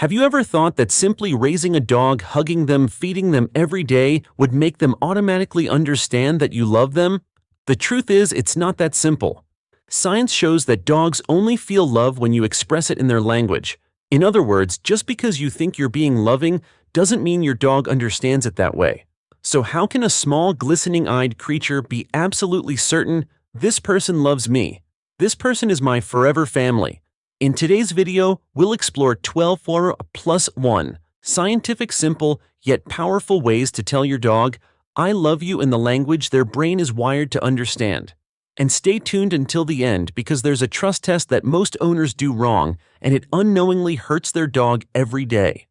Have you ever thought that simply raising a dog, hugging them, feeding them every day would make them automatically understand that you love them? The truth is, it's not that simple. Science shows that dogs only feel love when you express it in their language. In other words, just because you think you're being loving doesn't mean your dog understands it that way. So how can a small, glistening-eyed creature be absolutely certain, this person loves me? This person is my forever family. In today's video, we'll explore 12 4+1 scientific, simple, yet powerful ways to tell your dog, I love you in the language their brain is wired to understand. And stay tuned until the end because there's a trust test that most owners do wrong and it unknowingly hurts their dog every day.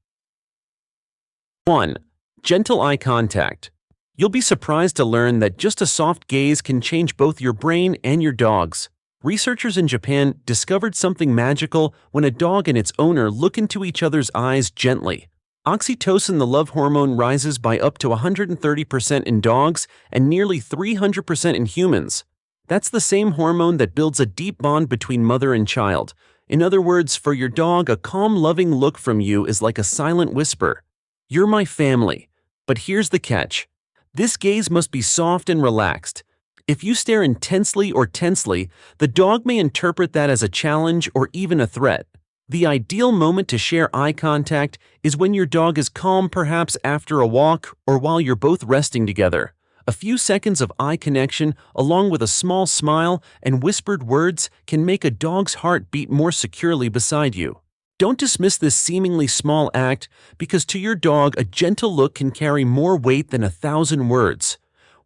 1. Gentle eye contact. You'll be surprised to learn that just a soft gaze can change both your brain and your dog's. Researchers in Japan discovered something magical when a dog and its owner look into each other's eyes gently. Oxytocin, the love hormone, rises by up to 130% in dogs and nearly 300% in humans. That's the same hormone that builds a deep bond between mother and child. In other words, for your dog, a calm, loving look from you is like a silent whisper. You're my family. But here's the catch. This gaze must be soft and relaxed. If you stare intensely or tensely, the dog may interpret that as a challenge or even a threat. The ideal moment to share eye contact is when your dog is calm, perhaps after a walk or while you're both resting together. A few seconds of eye connection, along with a small smile and whispered words, can make a dog's heart beat more securely beside you. Don't dismiss this seemingly small act, because to your dog, a gentle look can carry more weight than 1,000 words.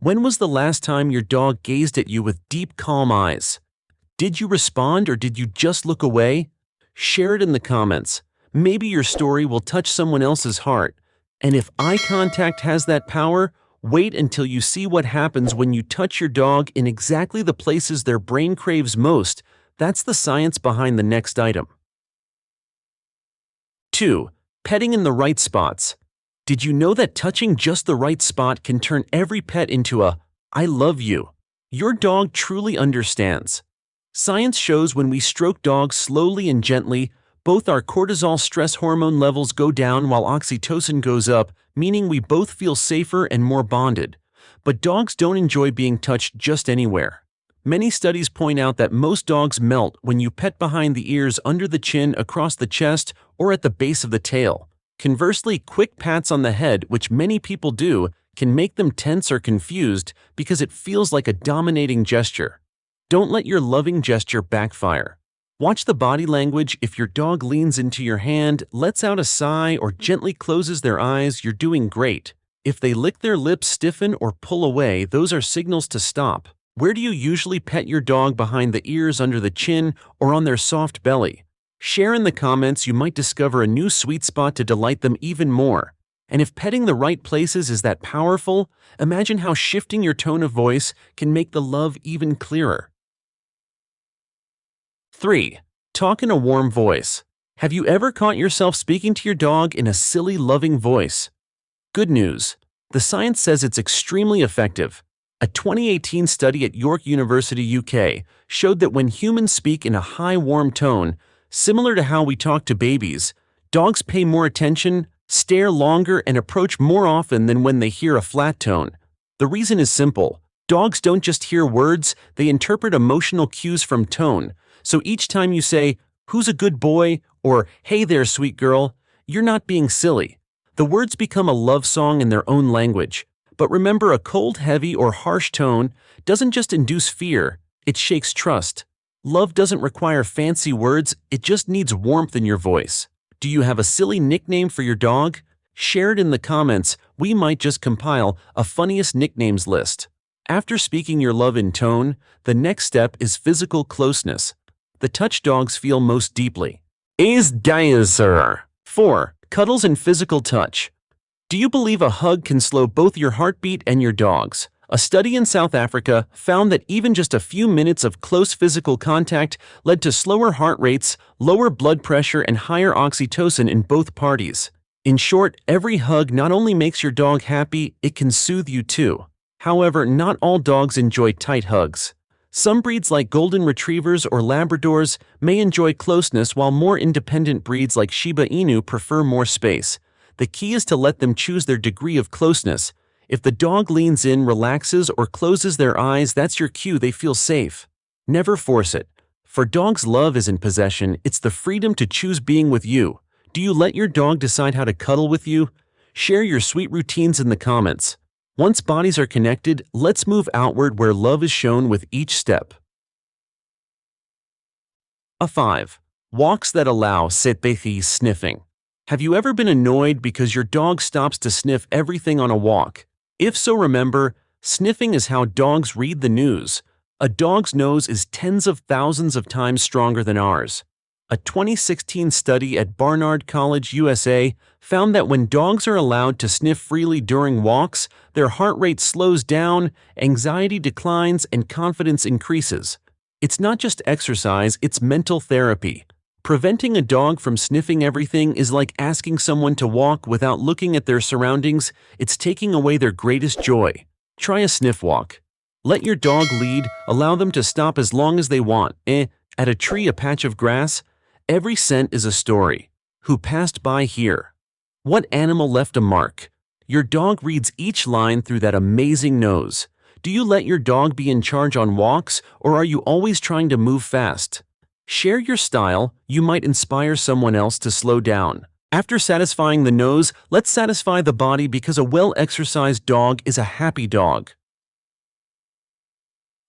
When was the last time your dog gazed at you with deep, calm eyes? Did you respond or did you just look away? Share it in the comments. Maybe your story will touch someone else's heart. And if eye contact has that power, wait until you see what happens when you touch your dog in exactly the places their brain craves most. That's the science behind the next item. 2. Petting in the right spots. Did you know that touching just the right spot can turn every pet into a I love you? Your dog truly understands. Science shows when we stroke dogs slowly and gently, both our cortisol stress hormone levels go down while oxytocin goes up, meaning we both feel safer and more bonded. But dogs don't enjoy being touched just anywhere. Many studies point out that most dogs melt when you pet behind the ears, under the chin, across the chest, or at the base of the tail. Conversely, quick pats on the head, which many people do, can make them tense or confused because it feels like a dominating gesture. Don't let your loving gesture backfire. Watch the body language. If your dog leans into your hand, lets out a sigh, or gently closes their eyes, you're doing great. If they lick their lips, stiffen, or pull away, those are signals to stop. Where do you usually pet your dog? Behind the ears, under the chin, or on their soft belly? Share in the comments. You might discover a new sweet spot to delight them even more. And if petting the right places is that powerful, imagine how shifting your tone of voice can make the love even clearer. 3. Talk in a warm voice. Have you ever caught yourself speaking to your dog in a silly, loving voice? Good news. The science says it's extremely effective. A 2018 study at York University, UK, showed that when humans speak in a high, warm tone, similar to how we talk to babies, dogs pay more attention, stare longer, and approach more often than when they hear a flat tone. The reason is simple. Dogs don't just hear words, they interpret emotional cues from tone. So each time you say, "Who's a good boy?" or "Hey there, sweet girl," you're not being silly. The words become a love song in their own language. But remember, a cold, heavy, or harsh tone doesn't just induce fear, it shakes trust. Love doesn't require fancy words, it just needs warmth in your voice. Do you have a silly nickname for your dog? Share it in the comments. We might just compile a funniest nicknames list. After speaking your love in tone, the next step is physical closeness. The touch dogs feel most deeply. 4. Cuddles and physical touch. Do you believe a hug can slow both your heartbeat and your dog's? A study in South Africa found that even just a few minutes of close physical contact led to slower heart rates, lower blood pressure, and higher oxytocin in both parties. In short, every hug not only makes your dog happy, it can soothe you too. However, not all dogs enjoy tight hugs. Some breeds like Golden Retrievers or Labradors may enjoy closeness, while more independent breeds like Shiba Inu prefer more space. The key is to let them choose their degree of closeness. If the dog leans in, relaxes, or closes their eyes, that's your cue they feel safe. Never force it. For dogs, love isn't possession, it's the freedom to choose being with you. Do you let your dog decide how to cuddle with you? Share your sweet routines in the comments. Once bodies are connected, let's move outward where love is shown with each step. 5. Walks that allow sniffing. Have you ever been annoyed because your dog stops to sniff everything on a walk? If so, remember, sniffing is how dogs read the news. A dog's nose is tens of thousands of times stronger than ours. A 2016 study at Barnard College, USA, found that when dogs are allowed to sniff freely during walks, their heart rate slows down, anxiety declines, and confidence increases. It's not just exercise, it's mental therapy. Preventing a dog from sniffing everything is like asking someone to walk without looking at their surroundings. It's taking away their greatest joy. Try a sniff walk. Let your dog lead, allow them to stop as long as they want. At a tree, a patch of grass. Every scent is a story. Who passed by here? What animal left a mark? Your dog reads each line through that amazing nose. Do you let your dog be in charge on walks, or are you always trying to move fast? Share your style, you might inspire someone else to slow down. After satisfying the nose, let's satisfy the body, because a well-exercised dog is a happy dog.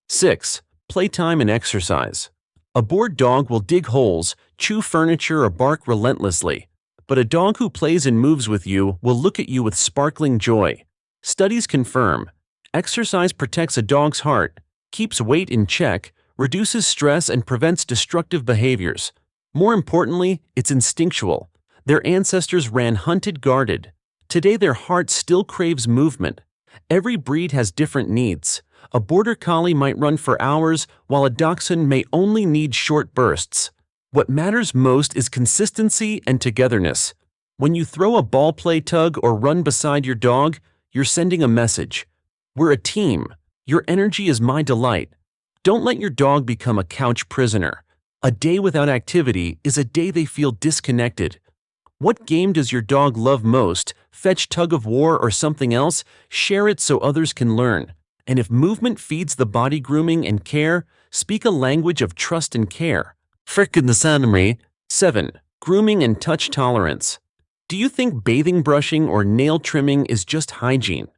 6. Playtime and exercise. A bored dog will dig holes, chew furniture, or bark relentlessly. But a dog who plays and moves with you will look at you with sparkling joy. Studies confirm, exercise protects a dog's heart, keeps weight in check, reduces stress, and prevents destructive behaviors. More importantly, it's instinctual. Their ancestors ran hunted, guarded. Today their heart still craves movement. Every breed has different needs. A border collie might run for hours, while a dachshund may only need short bursts. What matters most is consistency and togetherness. When you throw a ball, play tug, or run beside your dog, you're sending a message. We're a team. Your energy is my delight. Don't let your dog become a couch prisoner. A day without activity is a day they feel disconnected. What game does your dog love most? Fetch, tug of war, or something else? Share it so others can learn. And if movement feeds the body, grooming and care, speak a language of trust and care. 7. Grooming and touch tolerance. Do you think bathing, brushing, or nail trimming is just hygiene?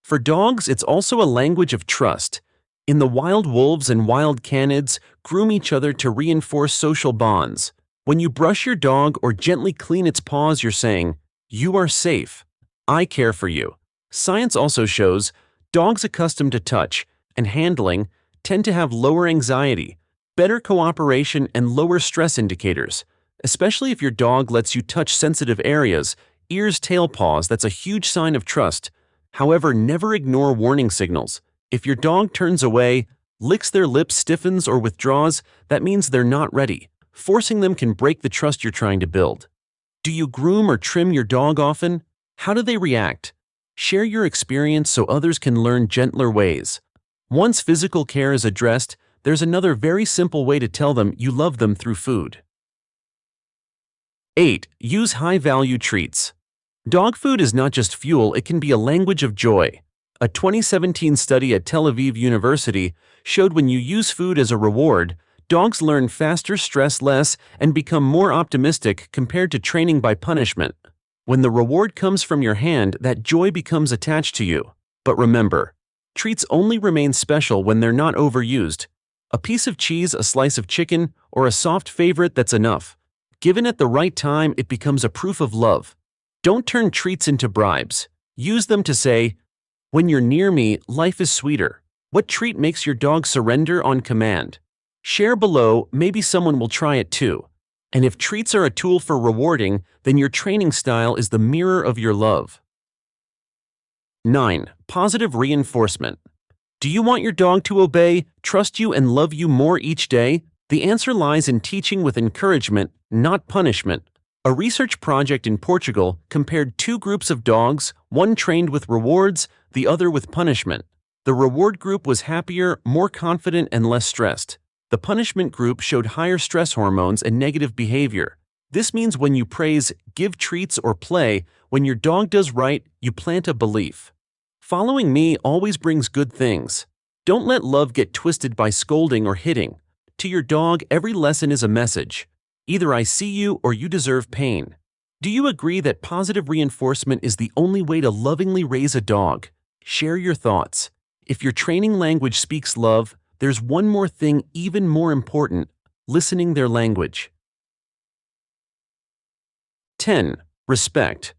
For dogs, it's also a language of trust. In the wild, wolves and wild canids groom each other to reinforce social bonds. When you brush your dog or gently clean its paws, you're saying, "You are safe. I care for you." Science also shows dogs accustomed to touch and handling tend to have lower anxiety, better cooperation, and lower stress indicators. Especially if your dog lets you touch sensitive areas, ears, tail, paws, that's a huge sign of trust. However, never ignore warning signals. If your dog turns away, licks their lips, stiffens, or withdraws, that means they're not ready. Forcing them can break the trust you're trying to build. Do you groom or trim your dog often? How do they react? Share your experience so others can learn gentler ways. Once physical care is addressed, there's another very simple way to tell them you love them through food. 8. Use high-value treats. Dog food is not just fuel, it can be a language of joy. A 2017 study at Tel Aviv University showed when you use food as a reward, dogs learn faster, stress less, and become more optimistic compared to training by punishment. When the reward comes from your hand, that joy becomes attached to you. But remember, treats only remain special when they're not overused. A piece of cheese, a slice of chicken, or a soft favorite, that's enough. Given at the right time, it becomes a proof of love. Don't turn treats into bribes. Use them to say, "When you're near me, life is sweeter." What treat makes your dog surrender on command? Share below, maybe someone will try it too. And if treats are a tool for rewarding, then your training style is the mirror of your love. 9. Positive reinforcement. Do you want your dog to obey, trust you, and love you more each day? The answer lies in teaching with encouragement, not punishment. A research project in Portugal compared two groups of dogs, one trained with rewards, the other with punishment. The reward group was happier, more confident, and less stressed. The punishment group showed higher stress hormones and negative behavior. This means when you praise, give treats, or play, when your dog does right, you plant a belief. Following me always brings good things. Don't let love get twisted by scolding or hitting. To your dog, every lesson is a message. Either I see you or you deserve pain. Do you agree that positive reinforcement is the only way to lovingly raise a dog? Share your thoughts. If your training language speaks love, there's one more thing even more important: listening their language. 10. Respect.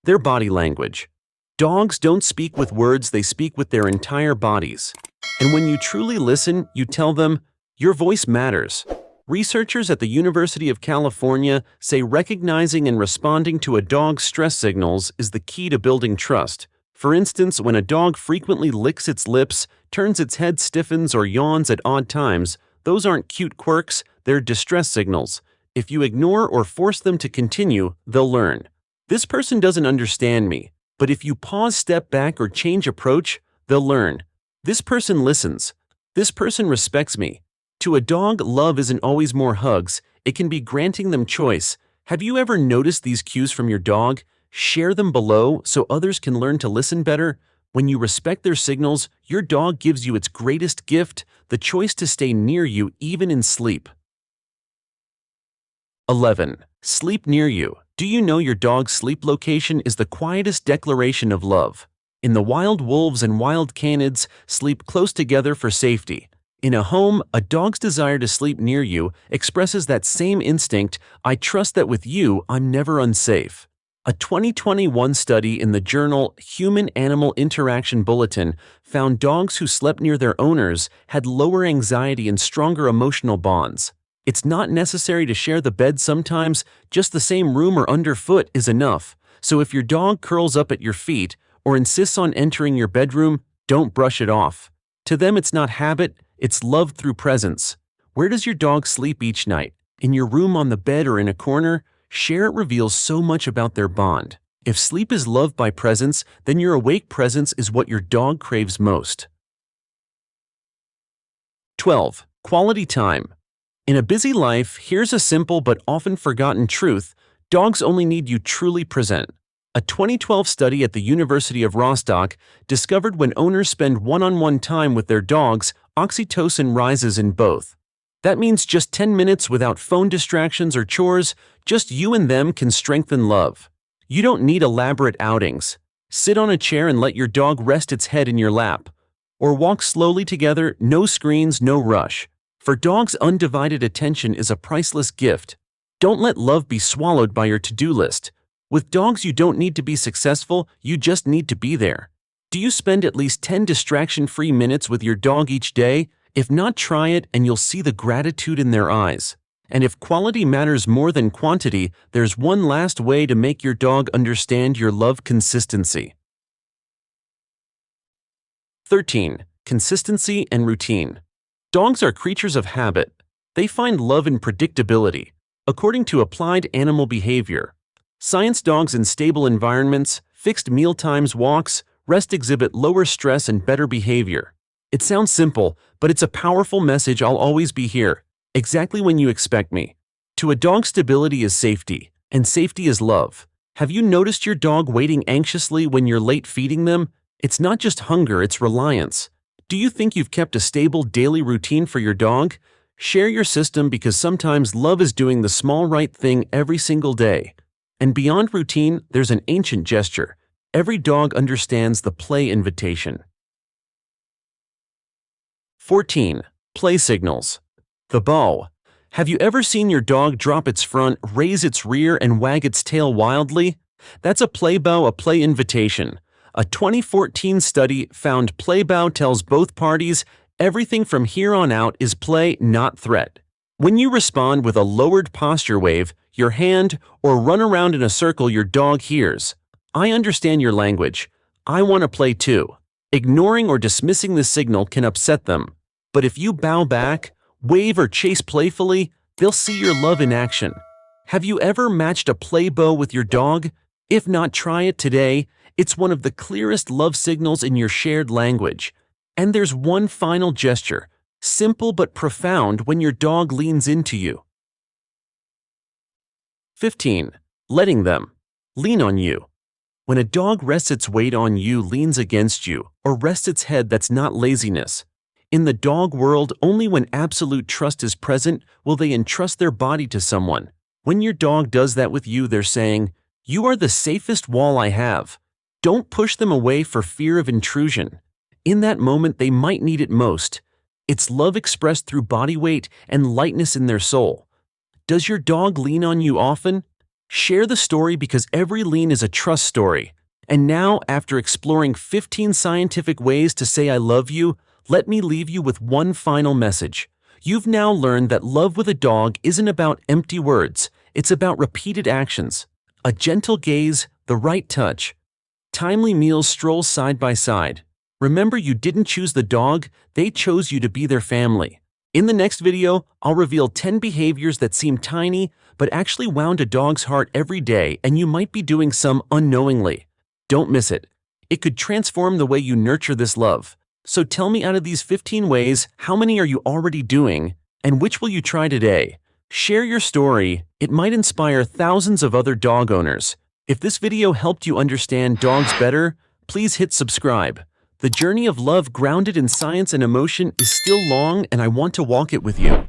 Their body language. Dogs don't speak with words, they speak with their entire bodies. And when you truly listen, you tell them, your voice matters. Researchers at the University of California say recognizing and responding to a dog's stress signals is the key to building trust. For instance, when a dog frequently licks its lips, turns its head, stiffens, or yawns at odd times, those aren't cute quirks, they're distress signals. If you ignore or force them to continue, they'll learn. This person doesn't understand me. But if you pause, step back, or change approach, they'll learn. This person listens. This person respects me. To a dog, love isn't always more hugs. It can be granting them choice. Have you ever noticed these cues from your dog? Share them below so others can learn to listen better. When you respect their signals, your dog gives you its greatest gift, the choice to stay near you even in sleep. 11. Sleep near you. Do you know your dog's sleep location is the quietest declaration of love? In the wild, wolves and wild canids sleep close together for safety. In a home, a dog's desire to sleep near you expresses that same instinct: I trust that with you, I'm never unsafe. A 2021 study in the journal Human-Animal Interaction Bulletin found dogs who slept near their owners had lower anxiety and stronger emotional bonds. It's not necessary to share the bed sometimes, just the same room or underfoot is enough. So if your dog curls up at your feet or insists on entering your bedroom, don't brush it off. To them, it's not habit, it's love through presence. Where does your dog sleep each night? In your room, on the bed, or in a corner? Share it reveals so much about their bond. If sleep is loved by presence, then your awake presence is what your dog craves most. 12. Quality time. In a busy life, here's a simple but often forgotten truth: dogs only need you truly present. A 2012 study at the University of Rostock discovered when owners spend one-on-one time with their dogs, oxytocin rises in both. That means just 10 minutes without phone distractions or chores, just you and them can strengthen love. You don't need elaborate outings. Sit on a chair and let your dog rest its head in your lap. Or walk slowly together, no screens, no rush. For dogs, undivided attention is a priceless gift. Don't let love be swallowed by your to-do list. With dogs, you don't need to be successful, you just need to be there. Do you spend at least 10 distraction-free minutes with your dog each day? If not, try it and you'll see the gratitude in their eyes. And if quality matters more than quantity, there's one last way to make your dog understand your love: consistency. 13. Consistency and routine. Dogs are creatures of habit. They find love in predictability. According to applied animal behavior science, dogs in stable environments, fixed meal times, walks, rest exhibit lower stress and better behavior. It sounds simple, but it's a powerful message: I'll always be here, exactly when you expect me. To a dog, stability is safety, and safety is love. Have you noticed your dog waiting anxiously when you're late feeding them? It's not just hunger, it's reliance. Do you think you've kept a stable daily routine for your dog? Share your system, because sometimes love is doing the small right thing every single day. And beyond routine, there's an ancient gesture. Every dog understands the play invitation. 14. Play signals. The bow. Have you ever seen your dog drop its front, raise its rear, and wag its tail wildly? That's a play bow, a play invitation. A 2014 study found play bow tells both parties everything from here on out is play, not threat. When you respond with a lowered posture, wave your hand, or run around in a circle, your dog hears, I understand your language. I want to play too. Ignoring or dismissing the signal can upset them. But if you bow back, wave, or chase playfully, they'll see your love in action. Have you ever matched a play bow with your dog? If not, try it today. It's one of the clearest love signals in your shared language. And there's one final gesture, simple but profound when your dog leans into you. 15. Letting them lean on you. When a dog rests its weight on you, leans against you, or rests its head, that's not laziness. In the dog world, only when absolute trust is present will they entrust their body to someone. When your dog does that with you, they're saying, "You are the safest wall I have." Don't push them away for fear of intrusion. In that moment, they might need it most. It's love expressed through body weight and lightness in their soul. Does your dog lean on you often? Share the story, because every lean is a trust story. And now, after exploring 15 scientific ways to say I love you, let me leave you with one final message. You've now learned that love with a dog isn't about empty words. It's about repeated actions. A gentle gaze, the right touch, timely meals, strolls side by side. Remember, you didn't choose the dog, they chose you to be their family. In the next video, I'll reveal 10 behaviors that seem tiny, but actually wound a dog's heart every day, and you might be doing some unknowingly. Don't miss it. It could transform the way you nurture this love. So tell me, out of these 15 ways, how many are you already doing, and which will you try today? Share your story. It might inspire thousands of other dog owners. If this video helped you understand dogs better, please hit subscribe. The journey of love grounded in science and emotion is still long, and I want to walk it with you.